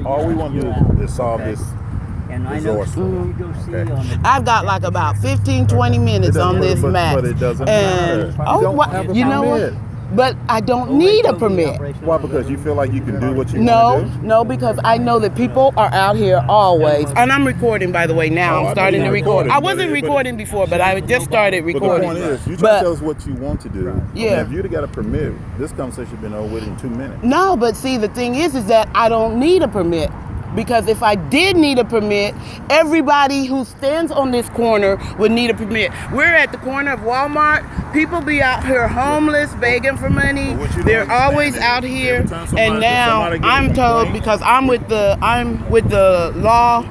all we want to do is solve this resourceful. I've got like about 15, 20 minutes on this max. But it doesn't matter. You know what? But I don't need a permit. Why? Because you feel like you can do what you want to do? No, because I know that people are out here always. And I'm recording, by the way, now. I'm starting to record. I wasn't recording before, but I just started recording. But the point is, you try to tell us what you want to do. Yeah. If you'd have got a permit, this conversation would have been over with in 2 minutes. No, but see, the thing is that I don't need a permit. Because if I did need a permit, everybody who stands on this corner would need a permit. We're at the corner of Walmart. People be out here homeless, begging for money. They're always out here. And now I'm told, because I'm with the law,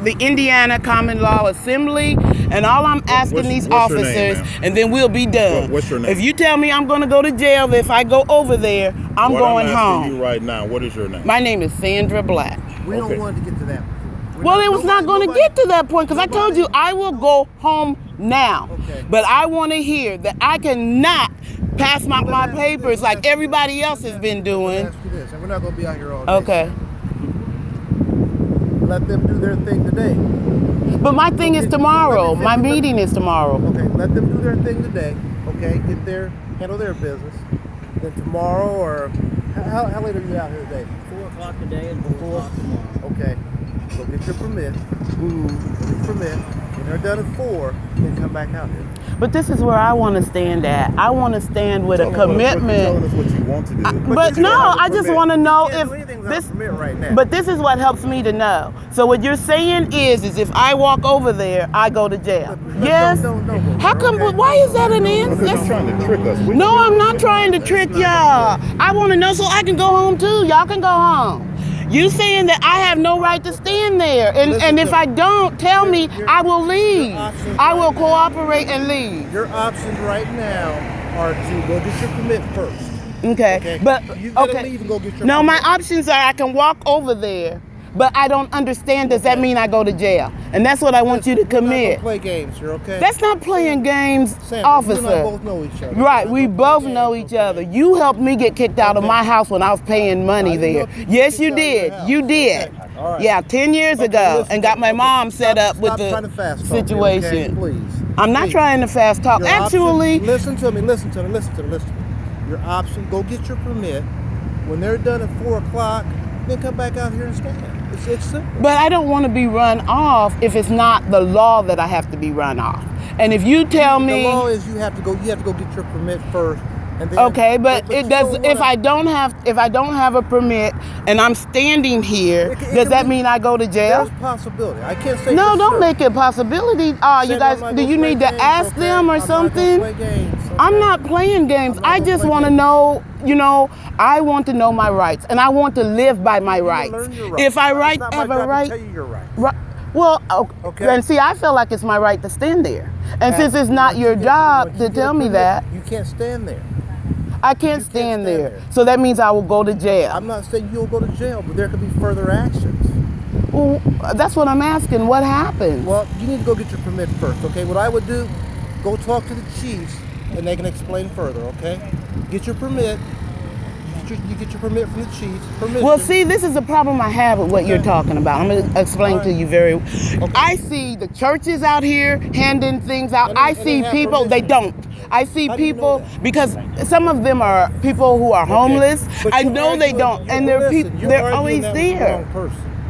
the Indiana Common Law Assembly, and all I'm asking these officers, and then we'll be done. What's your name? If you tell me I'm going to go to jail, if I go over there, I'm going home. I'm asking you right now, what is your name? My name is Sandra Black. We don't want to get to that. Well, it was not going to get to that point because I told you I will go home now. Okay. But I want to hear that I cannot pass my papers like everybody else has been doing. Ask you this, and we're not going to be out here all day. Okay. Let them do their thing today. But my thing is tomorrow. My meeting is tomorrow. Okay, let them do their thing today. Okay, handle their business. Then tomorrow, or how late are you out here today? 4 o'clock today and 4 o'clock tomorrow. Okay, go get your permit. Get your permit. When they're done at 4, then come back out here. But this is where I want to stand at. I want to stand with a commitment. Telling us what you want to do. But no, I just want to know if this. Right now. But this is what helps me to know. So what you're saying is if I walk over there, I go to jail. Yes. No, How come? okay. Why is that an answer? Because you're trying to trick us. No, I'm not trying to trick y'all. I want to know so I can go home too. Y'all can go home. You saying that I have no right to stand there, and if I don't, tell me, I will leave. I will cooperate and leave. Your options right now are to go get your permit first. Okay. But you gotta leave and go get your no, permit. my options are I can walk over there, but I don't understand. Does that mean I go to jail? And that's what I want you to commit. Play games here, okay? That's not playing games, Sandra, officer. You and I both know each other. Right, we both know each other. You helped me get kicked out of my house when I was paying money there. Yes, you did. You did. Okay. All right. Yeah, 10 years ago, and got my mom set up with the situation. Please. I'm not trying to fast talk. Your Actually, option, listen to me. Your option, go get your permit. When they're done at 4 o'clock, then come back out here and stand. It's simple. but I don't want to be run off if it's not the law that I have to be run off. And if you tell me the law is you have to go get your permit first. And then, okay, but it does. If I don't have a permit and I'm standing here, does that mean I go to jail? There's a possibility. I can't say. No, for don't sure. make it a possibility. You guys, do you need to ask them or something? I'm not playing games. I just want to know. I want to know my rights, and I want to live by my rights. If I have a right, tell you your rights. well, Okay. and see, I feel like it's my right to stand there. And since it's not your job to tell me that, you can't stand there. I can't stand there. So that means I will go to jail. I'm not saying you'll go to jail, but there could be further actions. Well, that's what I'm asking. What happens? Well, you need to go get your permit first, okay? What I would do, go talk to the chiefs, and they can explain further, okay? Get your permit. You get your permit from the chiefs. Permission. Well, see, this is the problem I have with what you're talking about. I'm going to explain to you very. Okay. I see the churches out here handing things out. I see people. They don't. I see people because some of them are people who are homeless. I know they don't, and they're people. They're always there.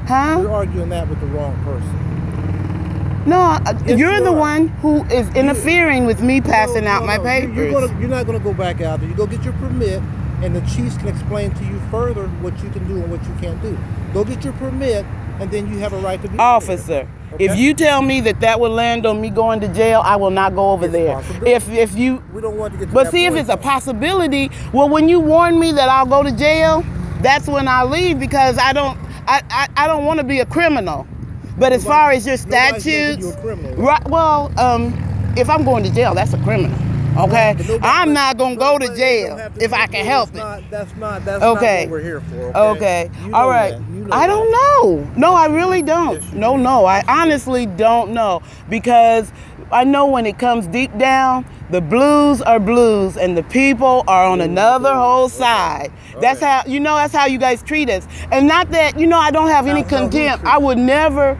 Huh? You're arguing that with the wrong person. No, you're the one who is interfering with me passing out my papers. You're not going to go back out there. You go get your permit, and the chiefs can explain to you further what you can do and what you can't do. Go get your permit, and then you have a right to be officer. there. Okay? If you tell me that would land on me going to jail, I will not go over there. If you, we don't want to get to but that see, point. if it's a possibility, well, when you warn me that I'll go to jail, that's when I leave because I don't want to be a criminal. But as far as your statutes, right? Well, if I'm going to jail, that's a criminal. Okay, I'm not gonna go to jail if I can help it. That's not what we're here for. Okay. All right. I don't know. No, I really don't. Yes, no. I honestly don't know because I know when it comes deep down, The blues are blues, and the people are on another whole side. That's how, that's how you guys treat us. And not that, I don't have any contempt. I would never,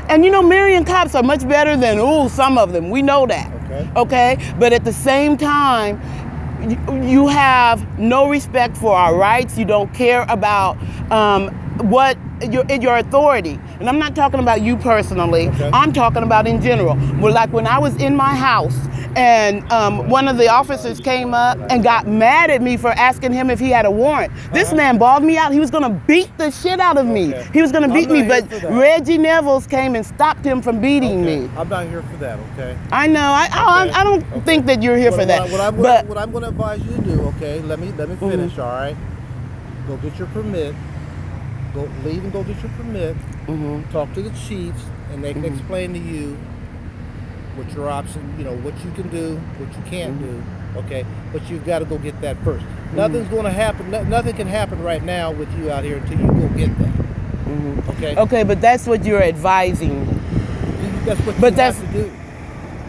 and Marion cops are much better than, some of them. We know that. Okay? But at the same time, you have no respect for our rights. You don't care about what your authority. And I'm not talking about you personally. I'm talking about in general. Well, like when I was in my house and one of the officers came up and got mad at me for asking him if he had a warrant. This man bawled me out. He was gonna beat the shit out of me. He was gonna beat me, but Reggie Nevels came and stopped him from beating me. I'm not here for that, okay? I know. I don't think that you're here for that. What I'm gonna advise you to do, okay? Let me finish, all right? Go get your permit. Leave and go get your permit. Talk to the chiefs, and they can explain to you what your option, what you can do, what you can't do. Okay, but you've got to go get that first. Nothing's going to happen. Nothing can happen right now with you out here until you go get that. Okay. Okay, but that's what you're advising. That's what you have to do.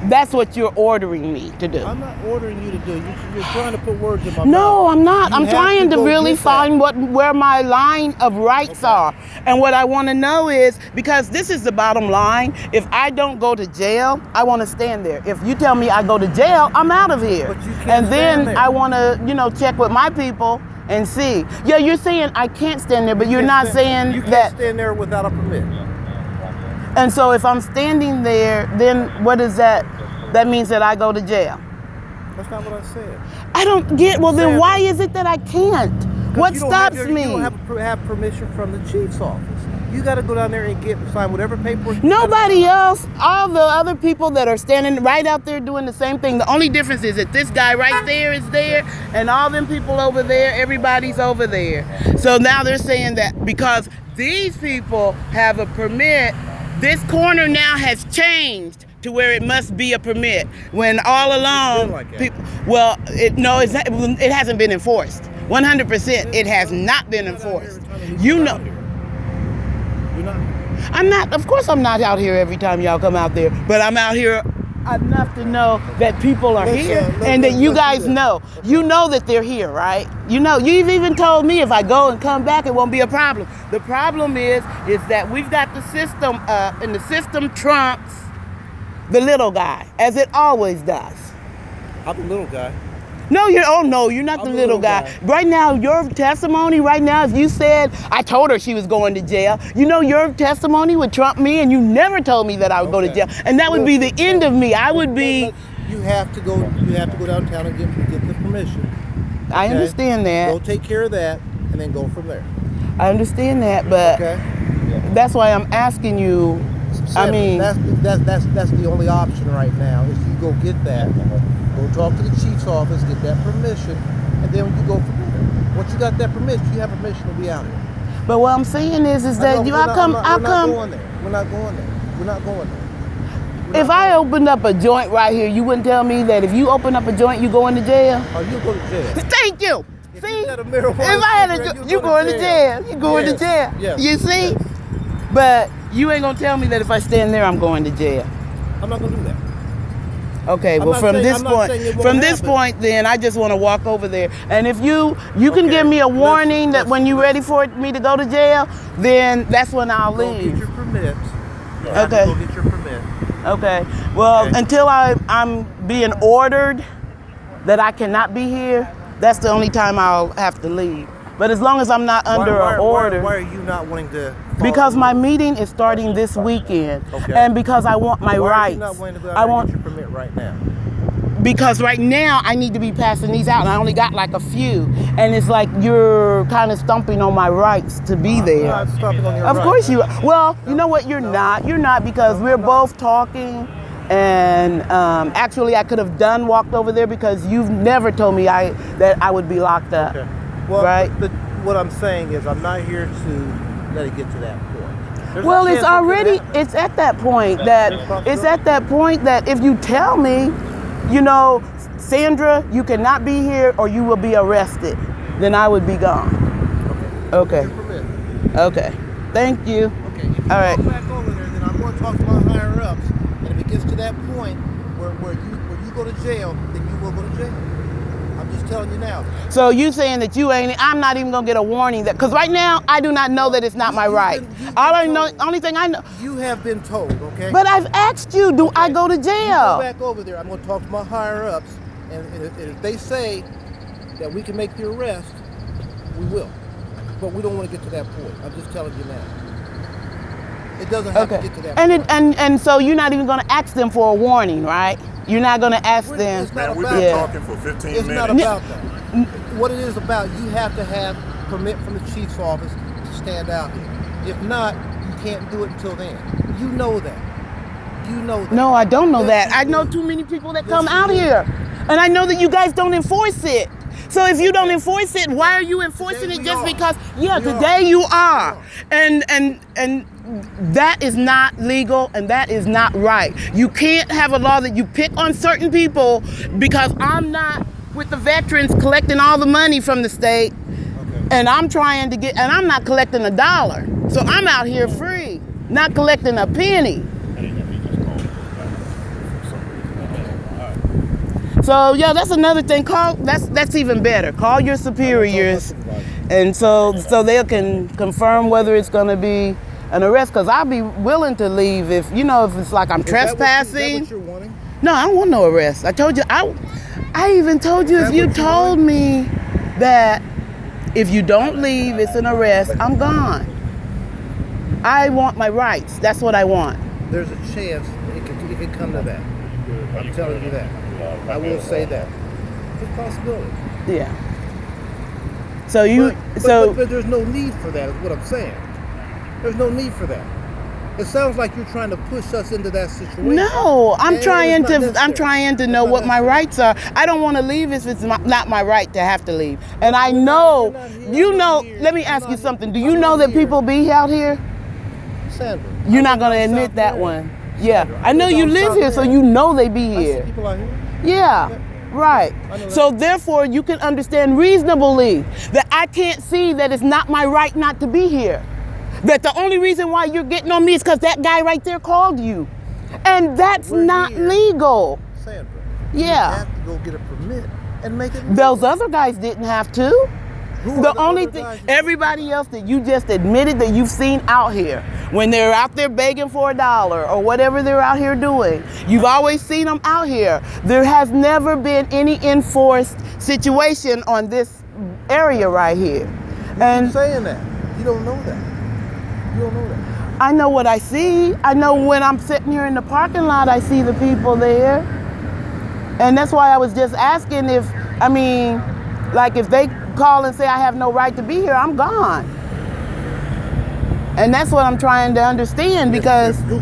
That's what you're ordering me to do. I'm not ordering you to do. You're trying to put words in my mouth. No, I'm not. I'm trying to really find where my line of rights are. And what I want to know is, because this is the bottom line, if I don't go to jail, I want to stand there. If you tell me I go to jail, I'm out of here. But you can't and then stand there. I want to, check with my people and see. Yeah, you're saying I can't stand there, but you're not saying you that. can't stand there without a permit. And so if I'm standing there, then what is that? That means that I go to jail. That's not what I said. I don't get, well then why is it that I can't? What stops me? You don't have permission from the chief's office. You got to go down there and sign whatever paperwork. Nobody else, all the other people that are standing right out there doing the same thing. The only difference is that this guy right there is there, and all them people over there, everybody's over there. So now they're saying that because these people have a permit, this corner now has changed to where it must be a permit. When all along, people, it hasn't been enforced. 100%, it has not been enforced. You're not. I'm not. Of course, I'm not out here every time y'all come out there, but I'm out here enough to know that people are here and that you guys know. You know that they're here, right? You've even told me if I go and come back, it won't be a problem. The problem is that we've got the system up, and the system trumps the little guy, as it always does. I'm the little guy. No, you're not the little guy. Right now, your testimony right now, if you said, I told her she was going to jail, your testimony would trump me, and you never told me that I would go to jail. And that would be the end of me. I would be... You have to go downtown and get the permission. I understand that. Go take care of that, and then go from there. I understand that, but that's why I'm asking you. That's the only option right now. If you go get that, go talk to the chief's office, get that permission, and then you go from there. Once you got that permission, you have permission to be out here. But what I'm saying is that We're not going there. We're not going there. If I opened up a joint right here, you wouldn't tell me that if you open up a joint, you go into jail? Oh, you go to jail. Thank you. If see? you had a marijuana if I had cigarette, you going to jail. You going to jail. Yes. You see? Yes. But you ain't gonna tell me that if I stand there, I'm going to jail. I'm not gonna do that. Okay, well from this point, then I just want to walk over there. And if you can give me a warning that when you're ready for me to go to jail, then that's when I'll leave. Go get your permit. Okay. Go get your permit. Okay. Well, until I'm being ordered that I cannot be here, that's the only time I'll have to leave. But as long as I'm not under an order. Why are you not wanting to? Because my meeting is starting this weekend, and because I want my rights. Why are you not wanting to go out and get your permit right now? Because right now I need to be passing these out, and I only got like a few, and it's like you're kind of stumping on my rights to be there. I'm not stumping on your rights. Of course you are. Well, you know what? You're not. You're not, because we're both talking. And actually, I could have walked over there because you've never told me that I would be locked up. Okay. Well, right? What I'm saying is I'm not here to let it get to that point. Well, it's at that point that if you tell me, Sandra, you cannot be here or you will be arrested, then I would be gone. Okay. Okay. Thank you. Okay. If you go back over there, then I'm going to talk to my higher ups. And if it gets to that point where you go to jail, then you will go to jail. I'm just telling you now. So you saying that I'm not even gonna get a warning that, because right now I do not know that it's not my right. Only thing I know. You have been told, okay? But I've asked you, do I go to You jail? go back over there. I'm going to talk to my higher ups, and if they say that we can make the arrest, we will. But we don't want to get to that point. I'm just telling you now. It doesn't have to get to that point. And so you're not even going to ask them for a warning, right? You're not going to ask them. It's not Man, we've about been that. talking for 15 It's minutes. not about that. What it is about, you have to have permit from the chief's office to stand out here. If not, you can't do it until then. You know that. You know that. No, I don't know Yes, that. I you know do. too many people that Yes, come you out do. here. And I know that you guys don't enforce it. So if you don't enforce it, why are you enforcing Today it we just are. because? Yeah, We today are. you are. We And that is not legal and that is not right. You can't have a law that you pick on certain people because I'm not with the veterans collecting all the money from the state. Okay. And I'm trying to and I'm not collecting $1. So I'm out here free, not collecting a penny. So yeah, that's another thing. That's even better. Call your superiors, and so they can confirm whether it's going to be an arrest. Because I'll be willing to leave if it's like I'm trespassing. Is that what you're wanting? No, I don't want no arrest. I told you. I even told you Is if that you what you told me that if you don't leave, it's an arrest. I'm gone. I want my rights. That's what I want. There's a chance it could come to that. I'm telling you that. I will say that. It's a possibility. Yeah. So you. But there's no need for that, is what I'm saying. There's no need for that. It sounds like you're trying to push us into that situation. No, I'm And trying it's not to necessary. know It's what not my necessary. rights are. I don't want to leave if it's not my right to have to leave. And I You're know, not here. I'm not here. let me I'm ask you not something. Do here. you I'm know not that here. people be out here? Sandra. You're I not live going to down admit South that Bend. one. Yeah, Sandra, I know live you down live South here, so Bend. you know they be I see here. people out here. Yeah, right. I know that. So therefore, you can understand reasonably that I can't see that it's not my right not to be here. That the only reason why you're getting on me is because that guy right there called you. And that's We're not here. legal. Sandra. Yeah. You have to go get a permit and make it legal. Those other guys didn't have to. Who The are only other thing, guys you- everybody else that you just admitted that you've seen out here, when they're out there begging for $1 or whatever they're out here doing, you've always seen them out here. There has never been any enforced situation on this area right here. You're And saying that. You don't know that. You don't know that. I know what I see. I know when I'm sitting here in the parking lot, I see the people there. And that's why I was just asking if they call and say I have no right to be here, I'm gone. And that's what I'm trying to understand, because Who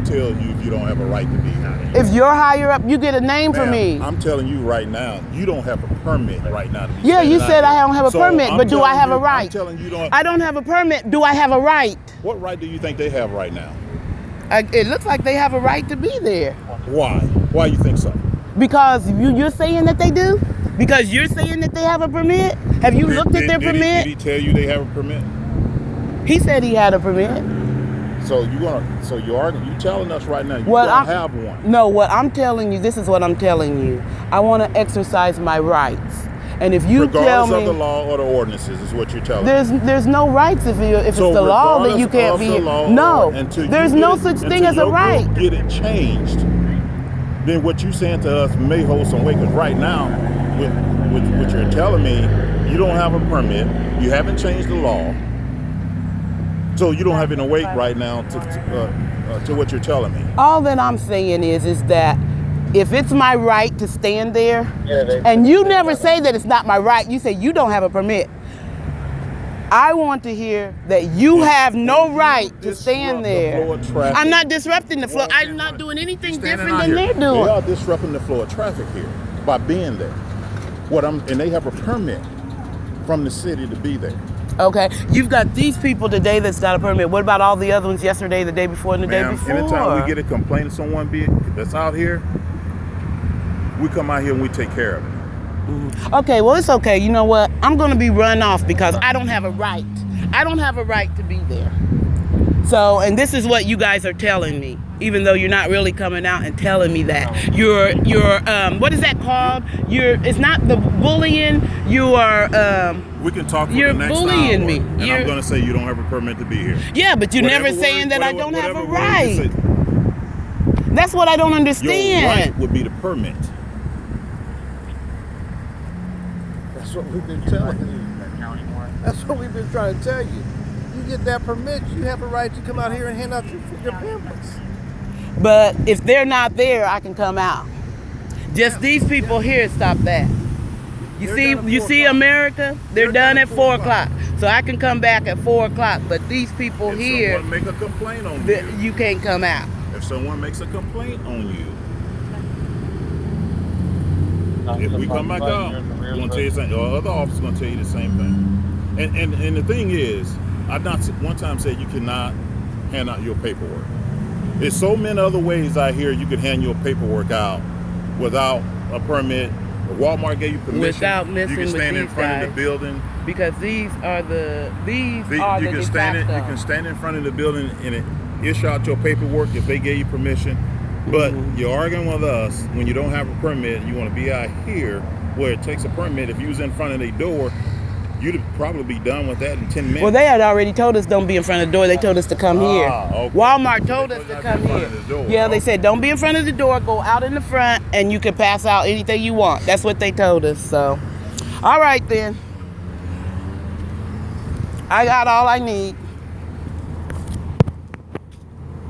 tells you if you don't have a right to be here? if you're higher up, you get a name for Ma'am, me. I'm telling you right now, you don't have a permit right now to be Yeah, you standing said out I here. don't have a So permit, I'm but do I telling have a you- right? I'm telling you don't. I don't have a permit. Do I have a right? What right do you think they have right now? It looks like they have a right to be there. Why? Why you think so? Because you're saying that they do? Because you're saying that they have a permit? Have you looked at their permit? Did he tell you they have a permit? He said he had a permit. So you telling us right now you Well, don't have one. No, what I'm telling you, this is what I'm telling you. I want to exercise my rights. And if you tell Regardless me of the law or the ordinances is what you're telling me. there's no rights if it's So the law, then you regardless can't of be the here. law No, or until you there's get no it- such thing until as a your group right. Get it changed. Then what you saying to us may hold some weight, because right now, with what you're telling me, you don't have a permit, you haven't changed the law, so you don't have any weight right now to what you're telling me. All that I'm saying is that if it's my right to stand there, and you never say that it's not my right, you say you don't have a permit. I want to hear that you have no right to stand there. I'm not disrupting the flow. I'm not doing anything different than they're They doing. are disrupting the flow of traffic here by being there. And they have a permit from the city to be there. Okay, you've got these people today that's got a permit. What about all the other ones yesterday, the day before, and the day Ma'am, before? anytime we get a complaint of someone that's out here, we come out here and we take care of it. Okay, well, it's okay. You know what? I'm going to be run off because I don't have a right. I don't have a right to be there. So, and this is what you guys are telling me. even though you're not really coming out and telling me that. You're what is that called? It's not the bullying. You are We can talk for you're the next bullying hour, me. and I'm going to say you don't have a permit to be here. Yeah, but you're Whatever never saying word- that I whatever- don't have a whatever word you right. say, That's what I don't your understand. right would be the permit. That's what we've been telling you. That's what we've been trying to tell you. You get that permit, you have a right to come out here and hand out your pamphlets. But if they're not there, I can come out. Just these people here stop that. You They're see, done at you 4 see o'clock. America, they're done at 4 o'clock. So I can come back at 4 o'clock. But these people If here, someone make a complaint on you can't come out. if someone makes a complaint on you, if we come back out, we're going to tell you something. Or other officers going to tell you the same thing. And the thing is, I not one time said you cannot hand out your paperwork. There's so many other ways I hear you can hand your paperwork out without a permit. If Walmart gave you permission. Without messing you can with stand in these front guys. of the building. Because these are the You de can facto. stand in front of the building and issue out your paperwork if they gave you permission. But you're arguing with us when you don't have a permit. You want to be out here where it takes a permit. If you was in front of the door, you'd probably be done with that in 10 minutes. Well, they had already told us don't be in front of the door. They told us to come here. Okay. Walmart told They us to told come you not to be in here. front of the door. Yeah, they Okay. said don't be in front of the door. Go out in the front, and you can pass out anything you want. That's what they told us. So, all right then. I got all I need.